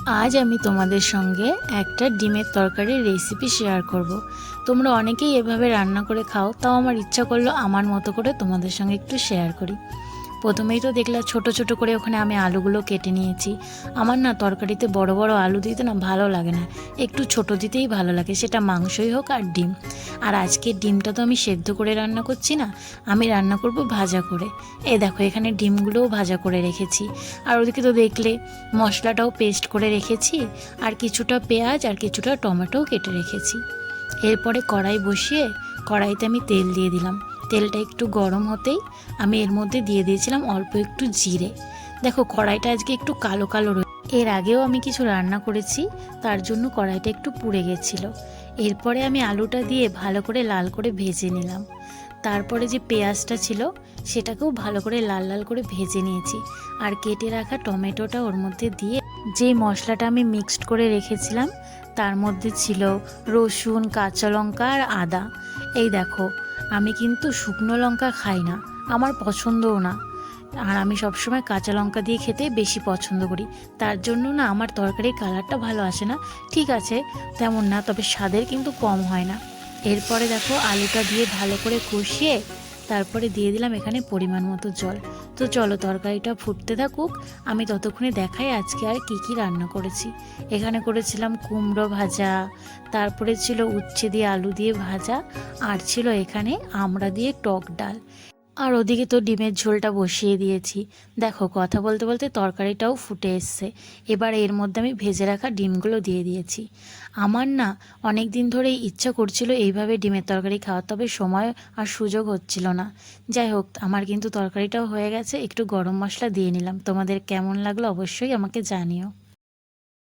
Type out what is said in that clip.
আজ আমি তোমাদের সঙ্গে একটা ডিমের তরকারির রেসিপি শেয়ার করব। তোমরা অনেকেই এভাবে রান্না করে খাও, তাও আমার ইচ্ছা করলো আমার মতো করে তোমাদের সঙ্গে একটু শেয়ার করি। প্রথমেই তো দেখলাম ছোট ছোট করে ওখানে আমি আলুগুলো কেটে নিয়েছি। আমার না তরকারিতে বড় বড় আলু দিতে না ভালো লাগে না, একটু ছোট দিতেই ভালো লাগে, সেটা মাংসই হোক আর ডিম। আর আজকে ডিমটা তো আমি সেদ্ধ করে রান্না করছি না, আমি রান্না করব ভাজা করে। এই দেখো এখানে ডিমগুলোও ভাজা করে রেখেছি। আর ওদিকে তো দেখলে মশলাটাও পেস্ট করে রেখেছি, আর কিছুটা পেঁয়াজ আর কিছুটা টমেটোও কেটে রেখেছি। এরপরে কড়াই বসিয়ে কড়াইতে আমি তেল দিয়ে দিলাম। তেলটা একটু গরম হতেই আমি এর মধ্যে দিয়ে দিয়েছিলাম অল্প একটু জিরে। দেখো কড়াইটা আজকে একটু কালো কালো রয়েছে, এর আগেও আমি কিছু রান্না করেছি, তার জন্য কড়াইটা একটু পুড়ে গেছিলো। এরপরে আমি আলুটা দিয়ে ভালো করে লাল করে ভেজে নিলাম। তারপরে যে পেঁয়াজটা ছিল সেটাকেও ভালো করে লাল লাল করে ভেজে নিয়েছি। আর কেটে রাখা টমেটোটা ওর মধ্যে দিয়ে যেই মশলাটা আমি মিক্সড করে রেখেছিলাম তার মধ্যে ছিল রসুন, কাঁচা লঙ্কা আর আদা। এই দেখো আমি কিন্তু শুকনো লঙ্কা খাই না, আমার পছন্দও না। আর আমি সবসময় কাঁচা লঙ্কা দিয়ে খেতে বেশি পছন্দ করি, তার জন্য না আমার তরকারির কালারটা ভালো আসে না। ঠিক আছে তেমন না, তবে স্বাদের কিন্তু কম হয় না। এরপরে দেখো আলুটা দিয়ে ভালো করে কষিয়ে তারপরে দিয়ে দিলাম এখানে পরিমাণ মতো জল। তো চলো তরকারিটা ফুটতে থাকুক, আমি ততক্ষণে দেখাই আজকে আর কি কি রান্না করেছি। এখানে করেছিলাম কুমড়ো ভাজা, তারপরে ছিল উচ্ছে দিয়ে আলু দিয়ে ভাজা, আর ছিল এখানে আমড়া দিয়ে টক ডাল। আর ওদিকে তো ডিমের ঝোলটা বসিয়ে দিয়েছি। দেখো কথা বলতে বলতে তরকারিটাও ফুটে এসছে। এবার এর মধ্যে আমি ভেজে রাখা ডিমগুলো দিয়ে দিয়েছি। আমার না অনেক দিন ধরেই ইচ্ছা করছিল এইভাবে ডিমের তরকারি খাওয়ার, তবে সময় আর সুযোগ হচ্ছিল না। যাই হোক আমার কিন্তু তরকারিটাও হয়ে গেছে, একটু গরম মশলা দিয়ে নিলাম। তোমাদের কেমন লাগলো অবশ্যই আমাকে জানিও।